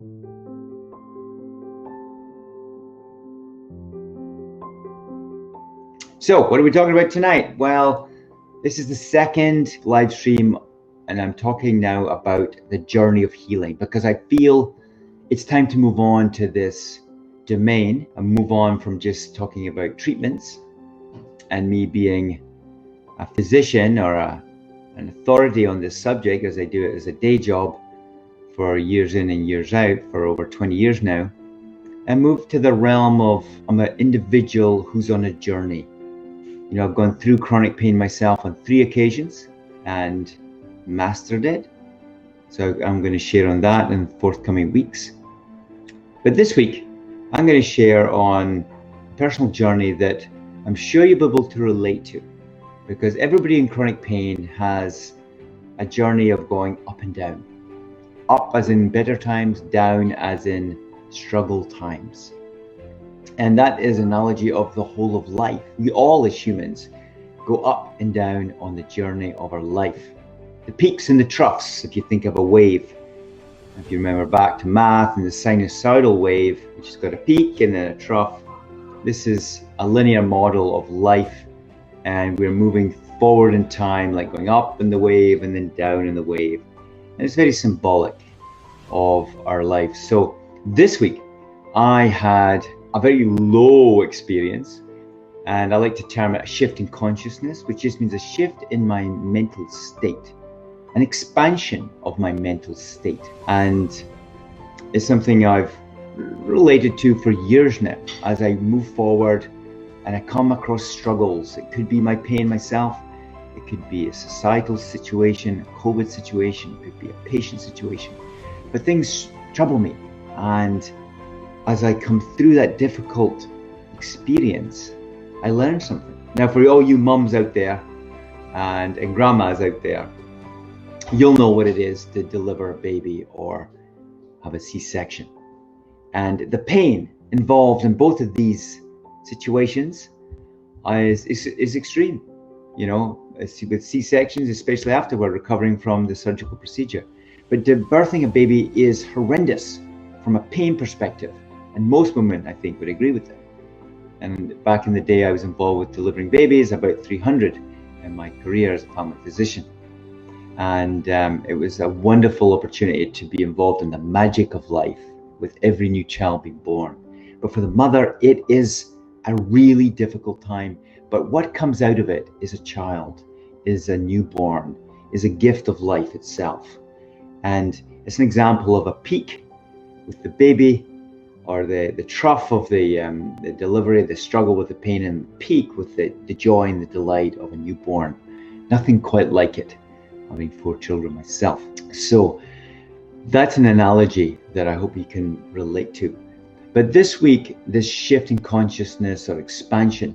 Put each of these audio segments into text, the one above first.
So, what are we talking about tonight? Well, this is the second live stream, and I'm talking now about the journey of healing because I feel it's time to move on to this domain and move on from just talking about treatments and me being a physician or an authority on this subject, as I do it as a day job for years in and years out for over 20 years now, and move to the realm of I'm an individual who's on a journey. You know, I've gone through chronic pain myself on 3 occasions and mastered it. So I'm going to share on that in forthcoming weeks. But this week, I'm going to share on a personal journey that I'm sure you'll be able to relate to, because everybody in chronic pain has a journey of going up and down. Up as in better times, down as in struggle times. And that is an analogy of the whole of life. We all as humans go up and down on the journey of our life. The peaks and the troughs, if you think of a wave. If you remember back to math and the sinusoidal wave, which has got a peak and then a trough. This is a linear model of life, and we're moving forward in time, like going up in the wave and then down in the wave. And it's very symbolic of our life. So this week, I had a very low experience, and I like to term it a shift in consciousness, which just means a shift in my mental state, an expansion of my mental state. And it's something I've related to for years now as I move forward and I come across struggles. It could be my pain myself, it could be a societal situation, a COVID situation, it could be a patient situation, but things trouble me. And as I come through that difficult experience, I learned something. Now, for all you mums out there and grandmas out there, you'll know what it is to deliver a baby or have a C-section. And the pain involved in both of these situations is extreme. You know, with C-sections, especially after we're recovering from the surgical procedure. But birthing a baby is horrendous from a pain perspective. And most women, I think, would agree with that. And back in the day, I was involved with delivering babies, about 300 in my career as a family physician. And it was a wonderful opportunity to be involved in the magic of life with every new child being born. But for the mother, it is a really difficult time. But what comes out of it is a child, is a newborn, is a gift of life itself. And it's an example of a peak with the baby, or the trough of the delivery, the struggle with the pain, and the peak with the joy and the delight of a newborn. Nothing quite like it, having 4 children myself. So that's an analogy that I hope you can relate to. But this week, this shift in consciousness or expansion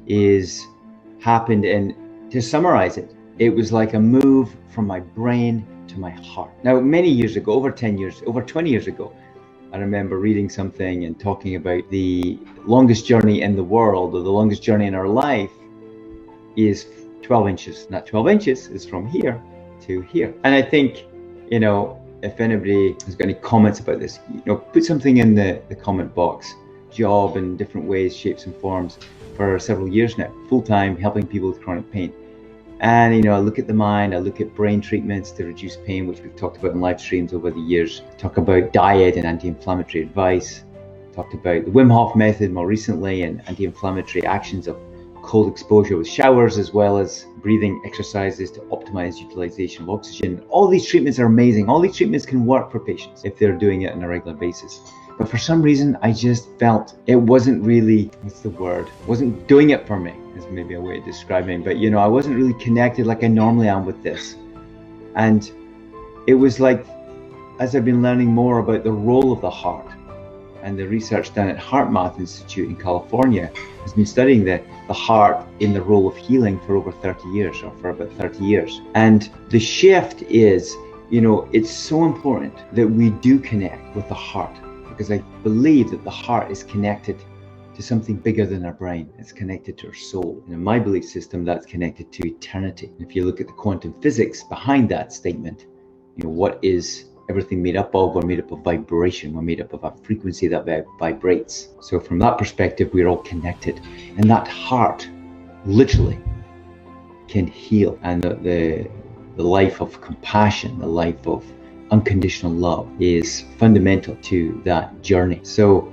happened, and to summarize it, it was like a move from my brain to my heart. Now, many years ago, over 20 years ago, I remember reading something and talking about the longest journey in the world, or the longest journey in our life, is 12 inches. Not 12 inches, is from here to here. And I think, you know, if anybody has got any comments about this, you know, put something in the comment box. Job in different ways, shapes and forms for several years now, full-time helping people with chronic pain. And, you know, I look at the mind, I look at brain treatments to reduce pain, which we've talked about in live streams over the years. Talk about diet and anti-inflammatory advice. Talked about the Wim Hof method more recently, and anti-inflammatory actions of cold exposure with showers, as well as breathing exercises to optimize utilization of oxygen. All these treatments are amazing. All these treatments can work for patients if they're doing it on a regular basis. But for some reason, I just felt it wasn't really, wasn't doing it for me, is maybe a way of describing, but you know, I wasn't really connected like I normally am with this. And it was like, as I've been learning more about the role of the heart, and the research done at HeartMath Institute in California has been studying the heart in the role of healing for over 30 years, or for about 30 years. And the shift is, you know, it's so important that we do connect with the heart, because I believe that the heart is connected to something bigger than our brain. It's connected to our soul. And in my belief system, that's connected to eternity. And if you look at the quantum physics behind that statement, you know, what is everything made up of? We're made up of vibration. We're made up of a frequency that vibrates. So from that perspective, we're all connected. And that heart literally can heal. And the life of compassion, the life of unconditional love is fundamental to that journey. So,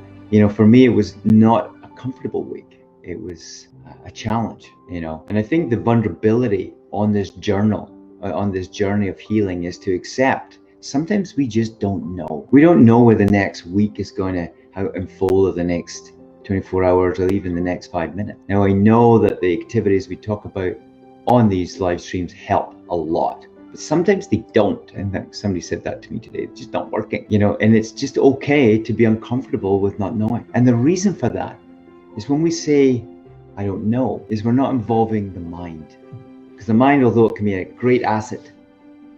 for me, it was not a comfortable week. It was a challenge, and I think the vulnerability on this journey of healing is to accept sometimes we just don't know. We don't know where the next week is going to unfold, or the next 24 hours, or even the next 5 minutes. Now, I know that the activities we talk about on these live streams help a lot, but sometimes they don't. And somebody said that to me today. It's just not working, and it's just okay to be uncomfortable with not knowing. And the reason for that is when we say, I don't know, is we're not involving the mind. Because the mind, although it can be a great asset,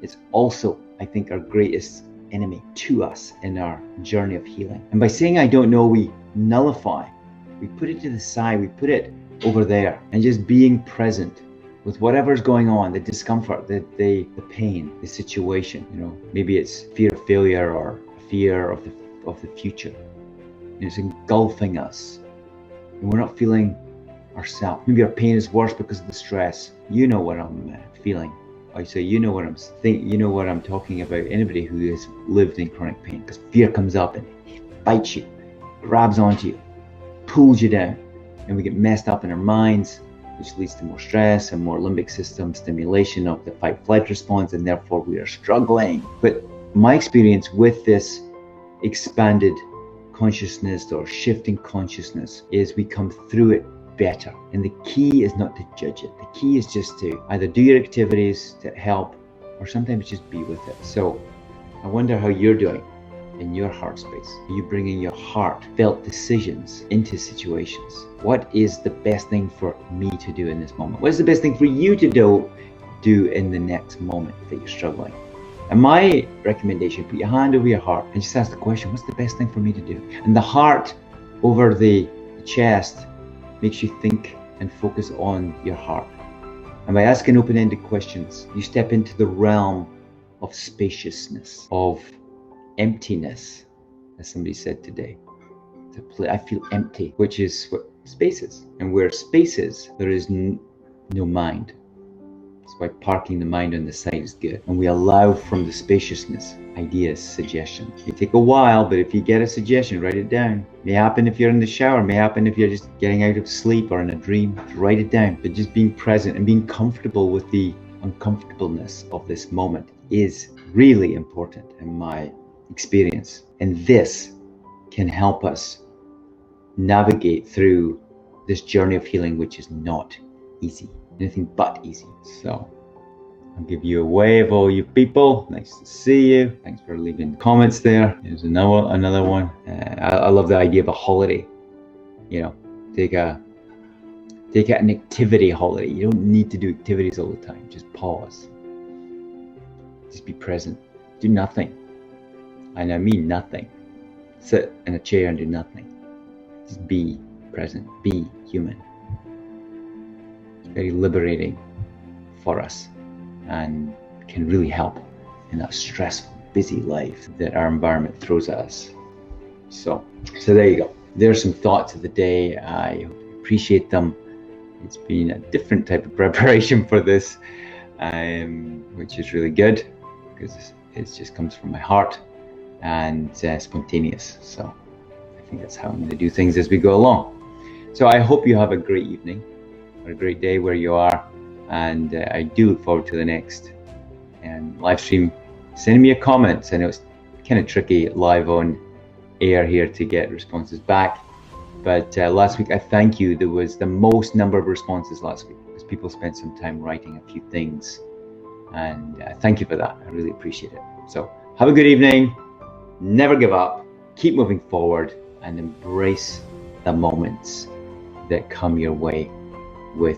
it's also, I think, our greatest enemy to us in our journey of healing. And by saying I don't know, we nullify, we put it to the side, we put it over there, and just being present with whatever's going on, the discomfort, the pain, the situation. Maybe it's fear of failure or fear of the future. It's engulfing us, and we're not feeling ourselves. Maybe our pain is worse because of the stress. You know what I'm feeling. I say, you know what I'm thinking. You know what I'm talking about. Anybody who has lived in chronic pain, because fear comes up and bites you, grabs onto you, pulls you down, and we get messed up in our minds, which leads to more stress and more limbic system stimulation of the fight-flight response, and therefore we are struggling. But my experience with this expanded consciousness or shifting consciousness is we come through it better. And the key is not to judge it. The key is just to either do your activities to help, or sometimes just be with it. So I wonder how you're doing in your heart space. Are you bringing your heartfelt decisions into situations? What is the best thing for me to do in this moment? What is the best thing for you to do in the next moment that you're struggling? And my recommendation, put your hand over your heart and just ask the question, what's the best thing for me to do? And the heart over the chest makes you think and focus on your heart. And by asking open-ended questions, you step into the realm of spaciousness, of emptiness, as somebody said today. I feel empty, which is what space is. And where space is, there is no mind. That's why parking the mind on the side is good. And we allow from the spaciousness ideas, suggestions. It may take a while, but if you get a suggestion, write it down. It may happen if you're in the shower, it may happen if you're just getting out of sleep or in a dream. Write it down. But just being present and being comfortable with the uncomfortableness of this moment is really important in my experience. And this can help us navigate through this journey of healing, which is not easy. Anything but easy. So I'll give you a wave, all you people. Nice to see you. Thanks for leaving comments there. Here's another one. I love the idea of a holiday. Take an activity holiday. You don't need to do activities all the time. Just pause. Just be present. Do nothing. And I mean nothing. Sit in a chair and do nothing. Just be present. Be human. Very liberating for us and can really help in that stressful, busy life that our environment throws at us. So there you go. There's some thoughts of the day. I appreciate them. It's been a different type of preparation for this, which is really good because it just comes from my heart and spontaneous. So I think that's how I'm going to do things as we go along. So I hope you have a great evening. A great day where you are, and I do look forward to the next live stream. Send me a comment. I know it's kind of tricky live on air here to get responses back, but last week I thank you. There was the most number of responses last week because people spent some time writing a few things, and thank you for that. I really appreciate it. So have a good evening. Never give up. Keep moving forward and embrace the moments that come your way with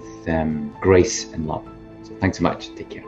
grace and love. So thanks so much. Take care.